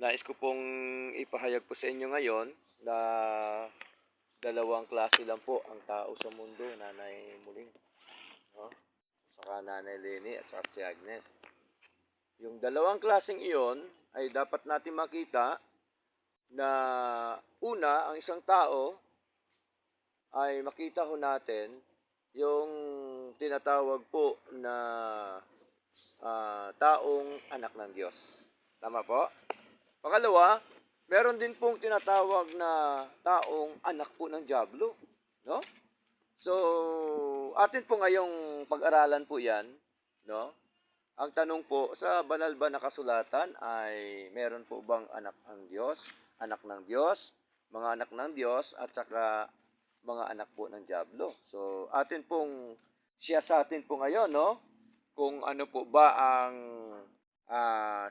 Nais ko pong ipahayag po sa inyo ngayon na dalawang klase lang po ang tao sa mundo, Nanay Muling, no? Saka Nanay Lenny at saka si Agnes. Yung dalawang klaseng iyon ay dapat natin makita na una, ang isang tao ay makita ho natin yung tinatawag po na taong anak ng Diyos. Tama po? Pangalawa, meron din pong tinatawag na taong anak po ng Diablo, no? So, atin po ngayong pag-aralan po 'yan, no? Ang tanong po, sa banal ba na kasulatan ay meron po bang anak ang Diyos, anak ng Diyos, mga anak ng Diyos at saka mga anak po ng Diablo. So, atin pong siyasatin po ngayon, no? Kung ano po ba ang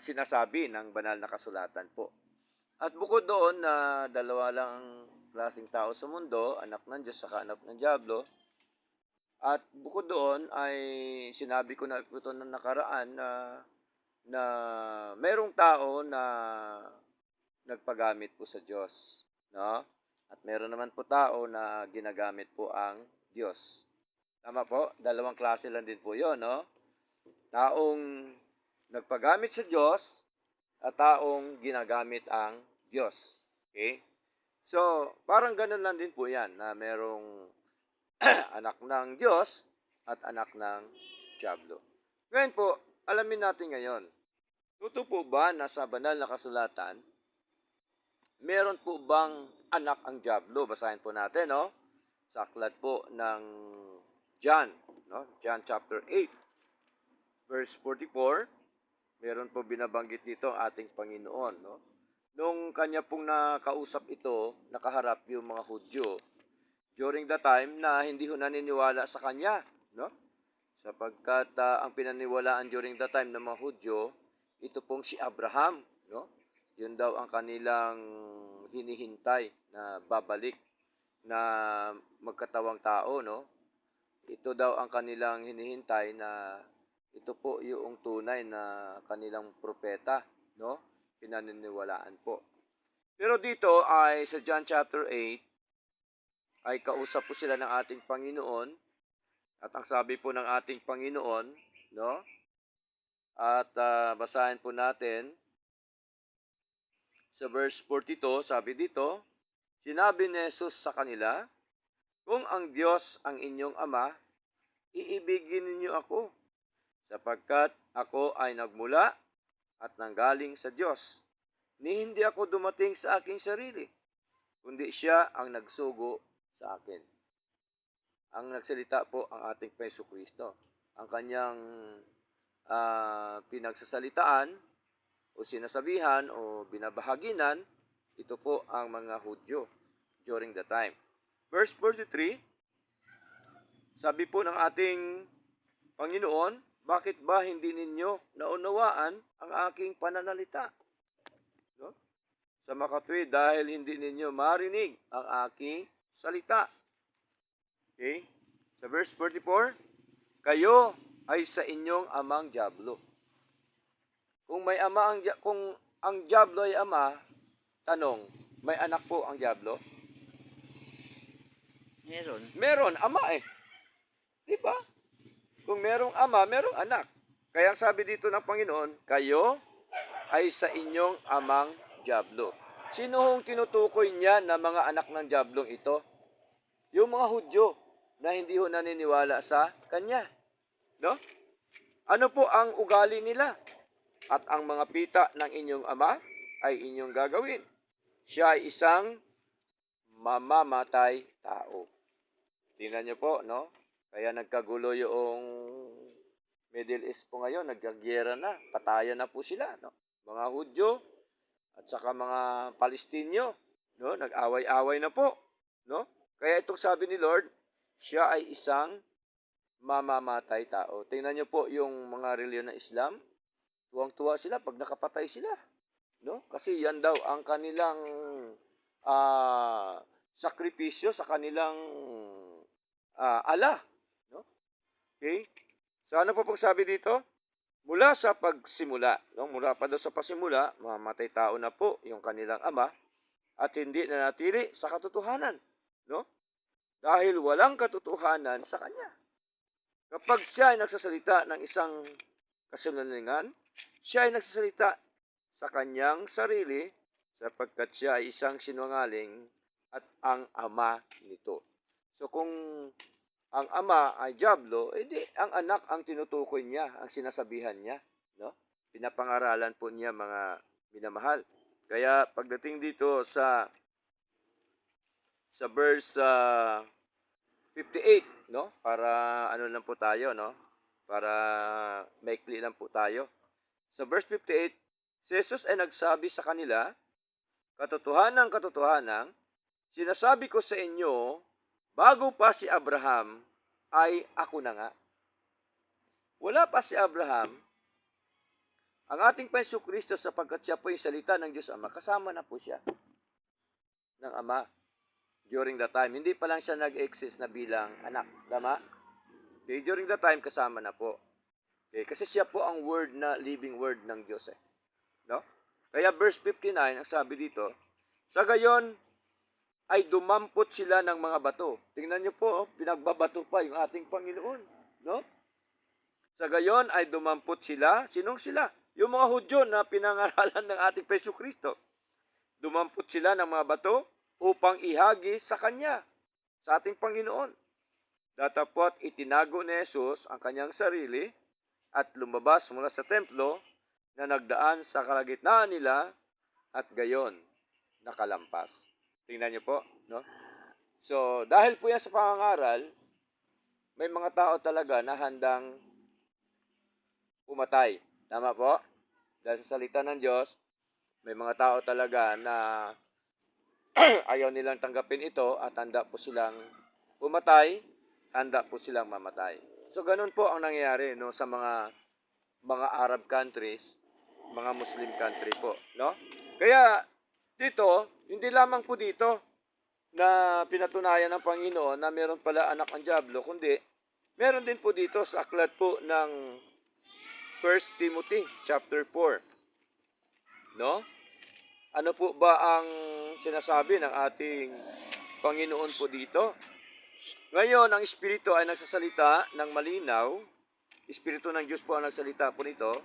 sinasabi ng banal na kasulatan po. At bukod doon na dalawa lang ang klaseng tao sa mundo, anak ng Diyos saka anak ng Diablo, at bukod doon ay sinabi ko na ito ng nakaraan na merong tao na nagpagamit po sa Diyos, no? At meron naman po tao na ginagamit po ang Diyos. Tama po? Dalawang klase lang din po 'yon, no? Taong nagpagamit sa Diyos at taong ginagamit ang Diyos. Okay? So, parang ganun lang din po yan na merong anak ng Diyos at anak ng Diablo. Ngayon po, alamin natin ngayon, totoo po ba na sa banal na kasulatan, meron po bang anak ang Diablo? Basahin po natin, no? Sa aklat po ng John, no? John chapter 8, verse 44. Meron po binabanggit dito ang ating Panginoon, no? Nung kanya pong nakausap ito, nakaharap yung mga Hudyo during the time na hindi ho naniniwala sa kanya, no? Sapagkat ang pinaniwalaan during the time ng mga Hudyo, ito pong si Abraham, no? Yun daw ang kanilang hinihintay na babalik na magkatawang tao, no? Ito daw ang kanilang hinihintay na ito po yung tunay na kanilang propeta, no? Pinaniniwalaan po. Pero dito ay sa John chapter 8 ay kausap po sila ng ating Panginoon at ang sabi po ng ating Panginoon, no? At basahin po natin sa verse 42, sabi dito, sinabi ni Jesus sa kanila, kung ang Diyos ang inyong ama, iibigin ninyo ako, sapagkat ako ay nagmula at nanggaling sa Diyos. Ni hindi ako dumating sa aking sarili, kundi siya ang nagsugo sa akin. Ang nagsalita po ang ating Peso Kristo. Ang kanyang pinagsasalitaan o sinasabihan o binabahaginan, ito po ang mga Hudyo during the time. Verse 43, sabi po ng ating Panginoon, bakit ba hindi ninyo naunawaan ang aking pananalita? No? Sa makatwid, dahil hindi ninyo marinig ang aking salita. Okay? Sa verse 44, kayo ay sa inyong amang Diablo. Kung ang Diablo ay ama, tanong, may anak po ang Diablo? Meron. Meron, ama eh. Di ba? Kung merong ama, merong anak. Kaya sabi dito ng Panginoon, kayo ay sa inyong amang Diablo. Sino hong tinutukoy niya na mga anak ng Diablong ito? Yung mga Hudyo na hindi ho naniniwala sa kanya. No? Ano po ang ugali nila? At ang mga pita ng inyong ama ay inyong gagawin. Siya ay isang mamamatay tao. Tingnan niyo po, no? Kaya nagkagulo yung Middle East po ngayon, nagkagyera na, patayan na po sila, no? Mga Hudyo at saka mga Palestinyo, no? Nag-away-away na po, no? Kaya itong sabi ni Lord, siya ay isang mamamatay tao. Tingnan niyo po yung mga reliyon ng Islam, tuwang-tuwa sila pag nakapatay sila, no? Kasi yan daw ang kanilang sakripisyo sa kanilang ala, no? Okay? So ano po pong sabi dito? Mula sa pagsimula, no? Mula pa daw sa pasimula, mamamatay tao na po yung kanilang ama at hindi na natili sa katotohanan, no? Dahil walang katotohanan sa kanya. Kapag siya ay nagsasalita ng isang kasinungalingan, siya ay nagsasalita sa kanyang sarili sapagkat siya ay isang sinungaling at ang ama nito. So kung ang ama ay diablo, edi ang anak ang tinutukoy niya, ang sinasabihan niya, no? Pinapangaralan po niya mga minamahal. Kaya pagdating dito sa verse 58, no? Para ano lang po tayo, no? Para maikli lang po tayo. Sa verse 58, si Jesus ay nagsabi sa kanila, katotohanan, sinasabi ko sa inyo, bago pa si Abraham, ay ako na nga. Wala pa si Abraham, ang ating Panginoong Kristo sapagkat siya po yung salita ng Diyos Ama, kasama na po siya ng Ama during the time. Hindi pa lang siya nag-exist na bilang anak. Tama? Okay, during the time, kasama na po. Okay, kasi siya po ang word na living word ng Diyos. No? Kaya verse 59, ang sabi dito, sa gayon ay dumampot sila ng mga bato. Tingnan niyo po, pinagbabato pa yung ating Panginoon. No? Sa gayon ay dumampot sila. Sinong sila? Yung mga Hudyo na pinangaralan ng ating Panginoong Kristo. Dumampot sila ng mga bato upang ihagi sa Kanya, sa ating Panginoon. Datapwat itinago ni Jesus ang kanyang sarili at lumabas mula sa templo na nagdaan sa kalagitnaan nila at gayon nakalampas. Tingnan niyo po, no? So, dahil po yan sa pangangaral, may mga tao talaga na handang pumatay. Tama po? Dahil sa salita ng Diyos, may mga tao talaga na ayaw nilang tanggapin ito at handa po silang pumatay, handa po silang mamatay. So, ganun po ang nangyayari, no, sa mga Arab countries, mga Muslim country po, no? Kaya dito, hindi lamang po dito na pinatunayan ng Panginoon na meron pala anak ang diablo, kundi meron din po dito sa aklat po ng 1 Timothy chapter 4. No? Ano po ba ang sinasabi ng ating Panginoon po dito? Ngayon, ang Espiritu ay nagsasalita ng malinaw. Espiritu ng Diyos po ang nagsalita po nito,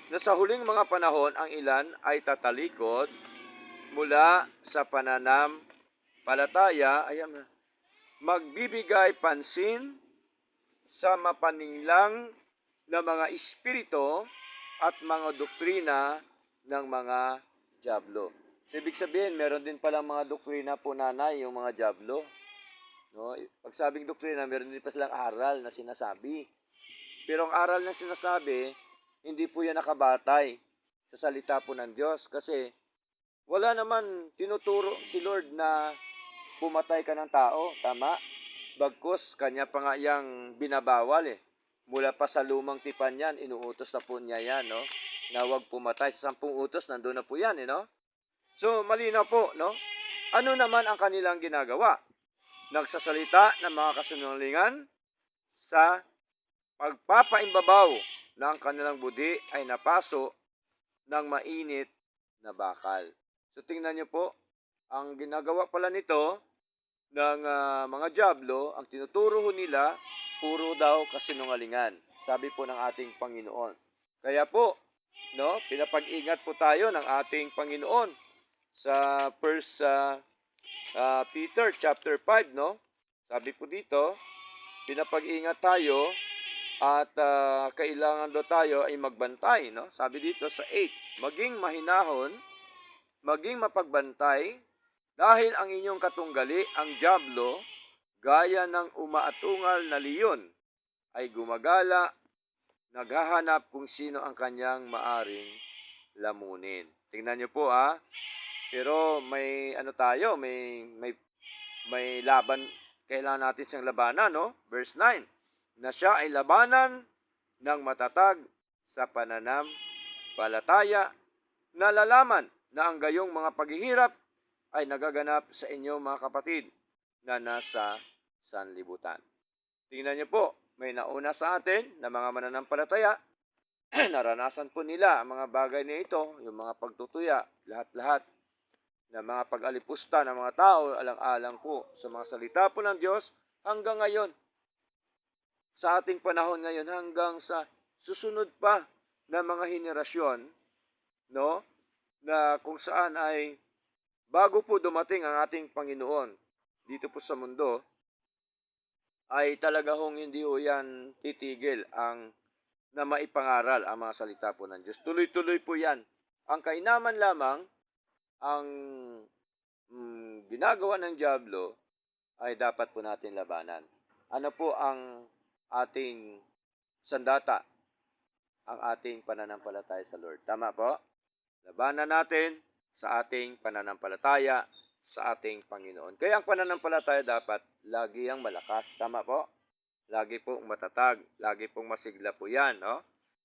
na sa huling mga panahon ang ilan ay tatalikod mula sa pananampalataya, magbibigay pansin sa mapaninglang na mga espiritu at mga doktrina ng mga diablo. So, ibig sabihin, meron din palang mga doktrina po nanay, yung mga diablo. No? Pag sabing doktrina, meron din pa silang aral na sinasabi. Pero ang aral na sinasabi, hindi po yan nakabatay sa salita po ng Diyos. Kasi wala naman tinuturo si Lord na pumatay ka ng tao, tama? Bagkus, kanya pa nga yang binabawal eh. Mula pa sa lumang tipan yan, inuutos na po niya yan, no? Na huwag pumatay. Sa 10 utos, nandun na po yan, eh, no? So, malinaw po, no? Ano naman ang kanilang ginagawa? Nagsasalita ng mga kasinungalingan sa pagpapaimbabaw ng kanilang budi ay napaso ng mainit na bakal. So, tingnan niyo po, ang ginagawa pala nito ng mga diablo, ang tinuturo nila, puro daw kasinungalingan. Sabi po ng ating Panginoon. Kaya po, no, pinapag-ingat po tayo ng ating Panginoon sa 1 Peter chapter 5, no? Sabi po dito, pinapag-ingat tayo at kailangan daw tayo ay magbantay, no? Sabi dito sa 8, maging mahinahon, maging mapagbantay, dahil ang inyong katunggali, ang diablo, gaya ng umaatungal na leon, ay gumagala, naghahanap kung sino ang kanyang maaring lamunin. Tingnan niyo po pero may ano tayo, may laban, kailangan natin siyang labanan, no? Verse 9, na siya ay labanan ng matatag sa pananampalataya, nalalaman na ang gayong mga paghihirap ay nagaganap sa inyo mga kapatid na nasa sanlibutan. Tingnan niyo po, may nauna sa atin na mga mananampalataya naranasan po nila ang mga bagay na ito, yung mga pagtutuya, lahat-lahat na mga pag-alipusta ng mga tao, alang-alang po sa mga salita po ng Diyos hanggang ngayon, sa ating panahon ngayon, hanggang sa susunod pa na mga henerasyon, no? Na kung saan ay bago po dumating ang ating Panginoon dito po sa mundo, ay talaga hong hindi ho yan titigil ang na maipangaral ang mga salita po ng Diyos. Tuloy-tuloy po yan. Ang kainaman lamang, ang ginagawa ng Diablo ay dapat po natin labanan. Ano po ang ating sandata? Ang ating pananampalataya sa Lord. Tama po? Labanan natin sa ating pananampalataya sa ating Panginoon. Kaya ang pananampalataya dapat lagi ang malakas. Tama po? Lagi pong matatag. Lagi pong masigla po yan, no?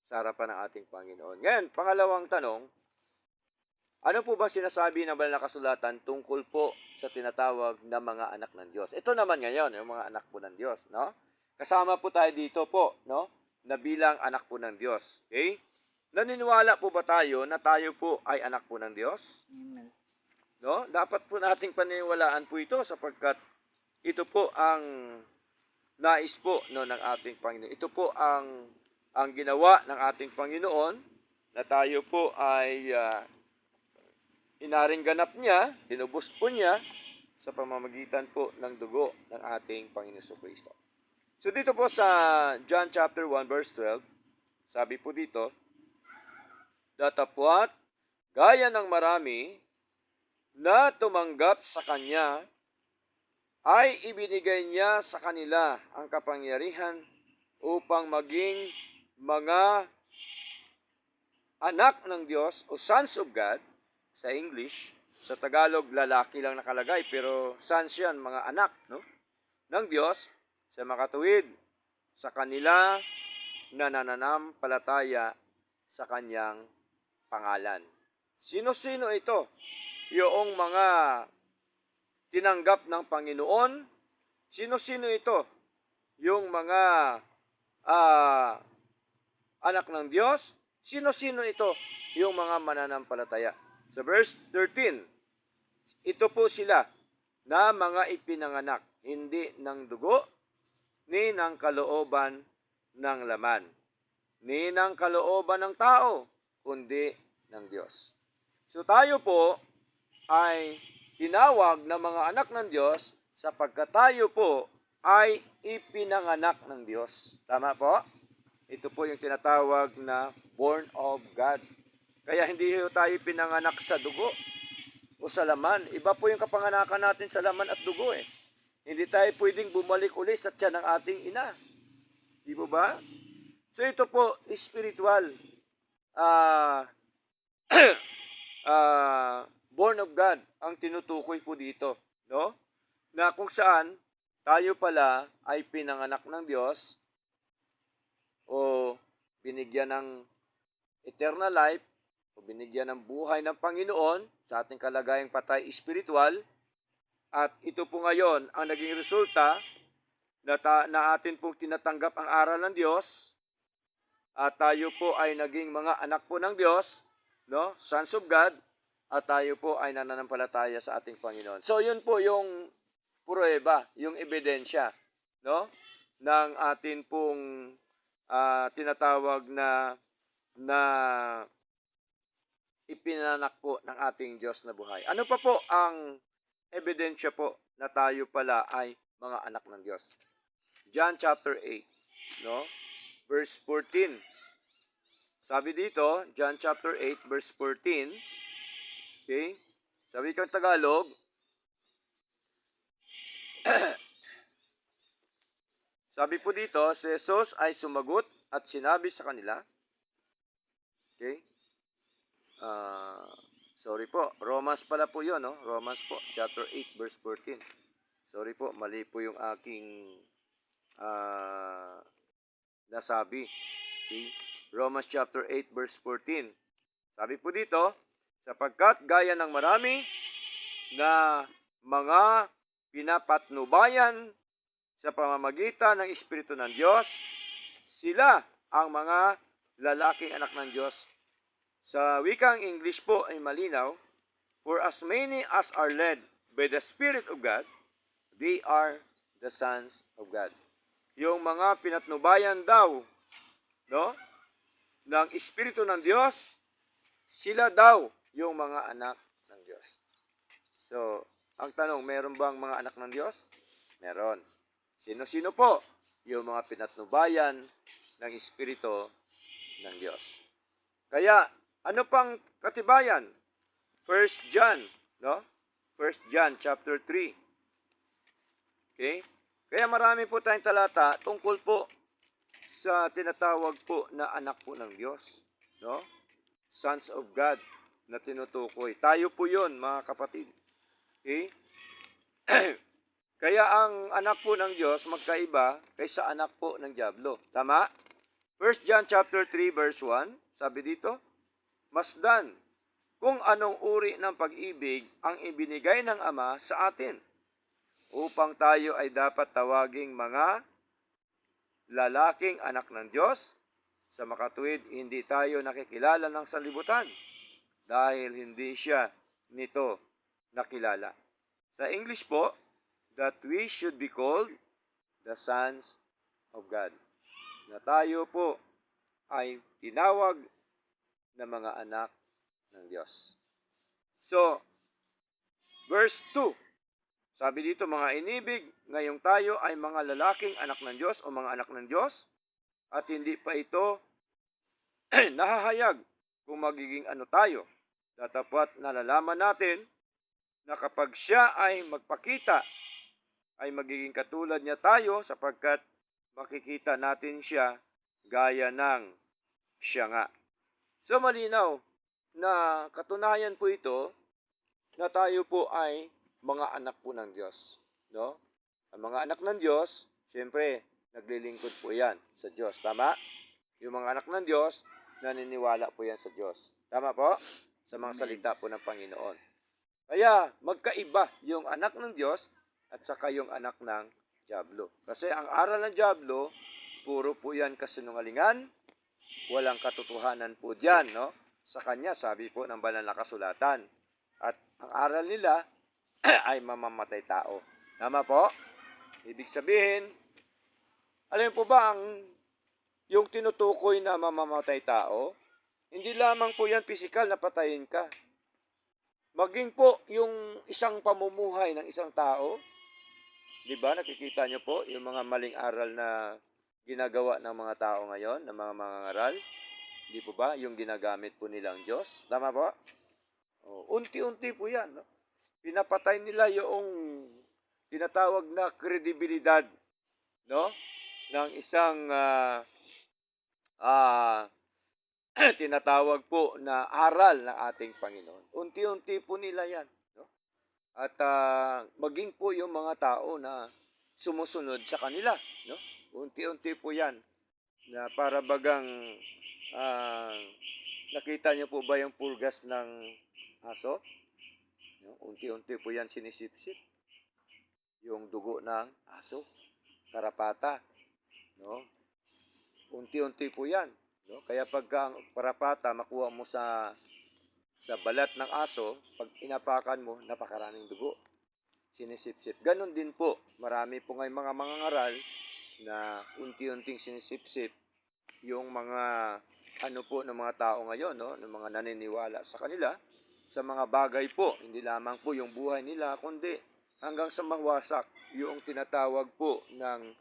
Sa harapan ng ating Panginoon. Ngayon, pangalawang tanong, ano po ba sinasabi ng banal na kasulatan tungkol po sa tinatawag na mga anak ng Diyos? Ito naman ngayon, yung mga anak po ng Diyos, no? Kasama po tayo dito po, no? Na bilang anak po ng Diyos. Okay? Naniniwala po ba tayo na tayo po ay anak po ng Diyos? Amen. No? Dapat po nating paniniwalaan po ito sapagkat ito po ang nais po no ng ating Panginoon. Ito po ang ginawa ng ating Panginoon na tayo po ay inaring ganap niya, tinubos po niya sa pamamagitan po ng dugo ng ating Panginoon Kristo. So dito po sa John chapter 1 verse 12, sabi po dito, datapwat gaya ng marami na tumanggap sa Kanya, ay ibinigay niya sa kanila ang kapangyarihan upang maging mga anak ng Diyos o sons of God sa English. Sa Tagalog, lalaki lang nakalagay, pero sons yan, mga anak, no? Ng Diyos sa makatuwid sa kanila na nananampalataya sa Kanyang pangalan. Sino-sino ito? Yung mga tinanggap ng Panginoon. Sino-sino ito? Yung mga anak ng Diyos. Sino-sino ito? Yung mga mananampalataya. Sa verse 13, ito po sila na mga ipinanganak, hindi ng dugo, ni ng kalooban ng laman, ni ng kalooban ng tao, kundi ng Diyos. So tayo po ay tinawag na mga anak ng Diyos sapagkat tayo po ay ipinanganak ng Diyos. Tama po? Ito po yung tinatawag na born of God. Kaya hindi tayo pinanganak sa dugo o sa laman. Iba po yung kapanganakan natin sa laman at dugo eh. Hindi tayo pwedeng bumalik uli sa tiyan ng ating ina. Di po ba? So ito po, spiritual. Born of God ang tinutukoy po dito. No? Na kung saan tayo pala ay pinanganak ng Diyos o binigyan ng eternal life o binigyan ng buhay ng Panginoon sa ating kalagayang patay spiritual. At ito po ngayon ang naging resulta na atin pong tinatanggap ang aral ng Diyos at tayo po ay naging mga anak po ng Diyos, no? Sons of God, at tayo po ay nananampalataya sa ating Panginoon. So yun po yung pruweba, yung ebidensya, no? Ng atin pong tinatawag na ipinanak po ng ating Diyos na buhay. Ano pa po ang ebidensya po na tayo pala ay mga anak ng Diyos? John chapter 8, no? Verse 14. Sabi dito, John chapter 8 verse 14. Okay? Sabi kang Tagalog, sabi po dito, si Jesus ay sumagot at sinabi sa kanila, okay? Sorry po, Romans pala po yun, no? Romans po, chapter 8, verse 14. Sorry po, mali po yung aking nasabi. Okay? Romans chapter 8, verse 14. Sabi po dito, sapagkat gaya ng marami na mga pinapatnubayan sa pamamagitan ng Espiritu ng Diyos, sila ang mga lalaking anak ng Diyos. Sa wikang English po ay malinaw, for as many as are led by the Spirit of God, they are the sons of God. Yung mga pinatnubayan daw, no, ng Espiritu ng Diyos, sila daw yung mga anak ng Diyos. So, ang tanong, meron bang mga anak ng Diyos? Meron. Sino-sino po? Yung mga pinatnubayan ng Espiritu ng Diyos. Kaya, ano pang katibayan? 1 John, no? 1 John chapter 3. Okay? Kaya marami po tayong talata tungkol po sa tinatawag po na anak po ng Diyos, no? Sons of God na tinutukoy. Tayo po 'yon, mga kapatid. Okay? Kaya ang anak po ng Diyos magkaiba kaysa anak po ng diablo. Tama? 1 John chapter 3 verse 1, sabi dito, masdan kung anong uri ng pag-ibig ang ibinigay ng Ama sa atin, upang tayo ay dapat tawaging mga lalaking anak ng Diyos. Sa makatuwid, hindi tayo nakikilala ng sanlibutan dahil hindi siya nito nakilala. Sa English po, that we should be called the sons of God. Na tayo po ay tinawag na mga anak ng Diyos. So, verse 2, sabi dito, mga inibig, ngayong tayo ay mga lalaking anak ng Diyos o mga anak ng Diyos, at hindi pa ito nahahayag kung magiging ano tayo. Datapwat nalalaman natin na kapag siya ay magpakita, ay magiging katulad niya tayo sapagkat makikita natin siya gaya ng siya nga. So malinaw na katunayan po ito na tayo po ay mga anak po ng Diyos. No? Ang mga anak ng Diyos, siyempre, naglilingkod po yan sa Diyos. Tama? Yung mga anak ng Diyos, naniniwala po yan sa Diyos. Tama po? Sa mga salita po ng Panginoon. Kaya, magkaiba yung anak ng Diyos at saka yung anak ng diablo. Kasi ang aral ng diablo, puro po yan kasinungalingan, walang katotohanan po diyan, no? Sa kanya, sabi po ng banal na kasulatan. At ang aral nila ay mamamatay tao. Tama po? Ibig sabihin, alam po ba yung tinutukoy na mamamatay tao, hindi lamang po yan physical na patayin ka. Maging po yung isang pamumuhay ng isang tao, di ba, nakikita nyo po yung mga maling aral na ginagawa ng mga tao ngayon, ng mga mangangaral, di po ba, yung ginagamit po nilang Diyos. Tama po? Unti-unti po yan. No? Pinapatay nila yung tinatawag na kredibilidad, no, ng isang tinatawag po na aral ng ating Panginoon. Unti-unti po nila yan. No? At maging po yung mga tao na sumusunod sa kanila. No? Unti-unti po yan. Na para bagang nakita niyo po ba yung pulgas ng aso? No? Unti-unti po yan sinisipsip. Yung dugo ng aso. Karapata. No? Unti-unti po yan. No? Kaya pagka ang parapata makuha mo sa balat ng aso, pag inapakan mo, napakaraming dugo. Sinisipsip. Ganon din po. Marami po ngayon mga mangangaral na unti-unting sinisipsip yung mga ano po ng mga tao ngayon, no? Ng mga naniniwala sa kanila, sa mga bagay po. Hindi lamang po yung buhay nila, kundi hanggang sa mawasak yung tinatawag po ng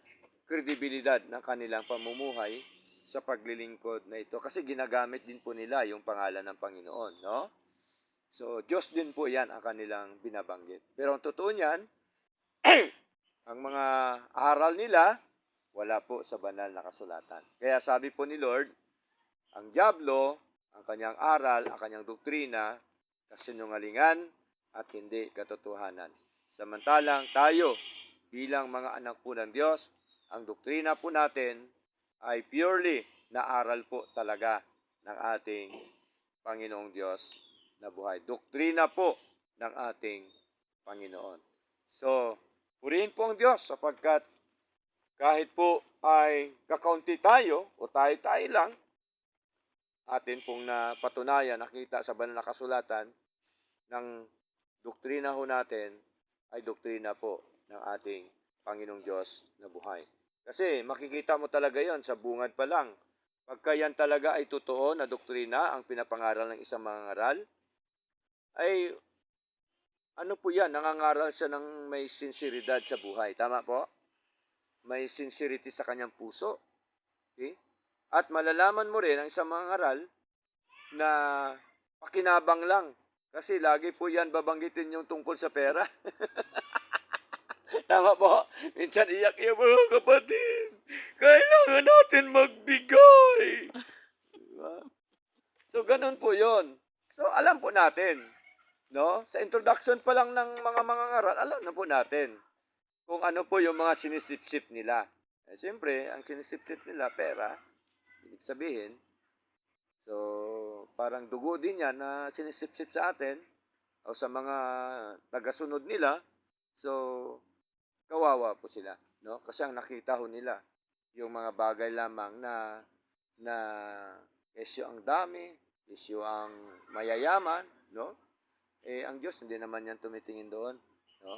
kredibilidad ng kanilang pamumuhay sa paglilingkod na ito. Kasi ginagamit din po nila yung pangalan ng Panginoon, no? So, Diyos din po yan ang kanilang binabanggit. Pero ang totoo niyan, ang mga aral nila, wala po sa banal na kasulatan. Kaya sabi po ni Lord, ang diablo, ang kanyang aral, ang kanyang doktrina, kasinungalingan at hindi katotohanan. Samantalang tayo, bilang mga anak po ng Diyos, ang doktrina po natin ay purely na aral po talaga ng ating Panginoong Diyos na buhay. Doktrina po ng ating Panginoon. So, purihin po ang Diyos sapagkat kahit po ay kakaunti tayo o tayo lang, atin pong napatunayan, nakita sa banal na kasulatan ng doktrina ho natin ay doktrina po ng ating Panginoong Diyos na buhay. Kasi makikita mo talaga yon sa bungad pa lang. Pagka yan talaga ay totoo na doktrina ang pinapangaral ng isang mangangaral, ay ano po yan, nangangaral siya ng may sinseridad sa buhay. Tama po? May sincerity sa kanyang puso. Okay? At malalaman mo rin ang isang mangangaral na pakinabang lang. Kasi lagi po yan babanggitin yung tungkol sa pera. Tama po? Minsan iyak-iyak, mga kapatid, kailangan natin magbigay. Diba? So, ganun po yon. So, alam po natin, no? Sa introduction pa lang ng mga mangangaral, alam na po natin kung ano po yung mga sinisip-sip nila. Eh, siyempre, ang sinisip-sip nila, pera, ibig sabihin, so, parang dugo din yan na sinisip-sip sa atin o sa mga tagasunod nila. So, kawawa po sila, no? Kasi ang nakita ho nila yung mga bagay lamang na isyu ang dami, isyu ang mayayaman, no? Eh ang Diyos hindi naman yan tumitingin doon, no?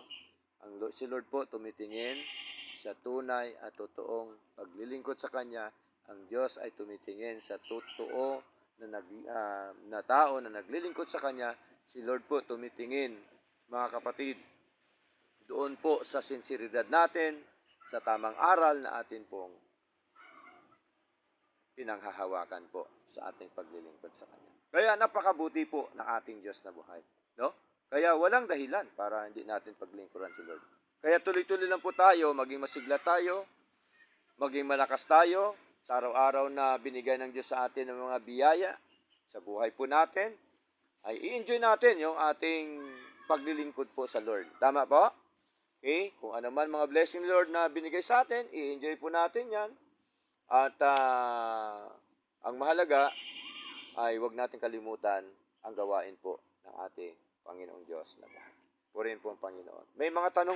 Si Lord po tumitingin sa tunay at totoong paglilingkod sa kanya. Ang Diyos ay tumitingin sa totoo na tao na naglilingkod sa kanya. Si Lord po tumitingin, mga kapatid, doon po sa sinseridad natin, sa tamang aral na atin pong pinanghahawakan po sa ating paglilingkod sa Kanya. Kaya napakabuti po ng ating Diyos na buhay. No? Kaya walang dahilan para hindi natin paglingkuran si Lord. Kaya tuloy-tuloy lang po tayo, maging masigla tayo, maging malakas tayo sa araw-araw na binigay ng Diyos sa atin ng mga biyaya sa buhay po natin, ay i-enjoy natin yung ating paglilingkod po sa Lord. Tama po? Okay? Kung ano man mga blessing Lord na binigay sa atin, i-enjoy po natin yan. At ang mahalaga ay huwag natin kalimutan ang gawain po ng ating Panginoong Diyos na mahal. Purihin po ang Panginoon. May mga tanong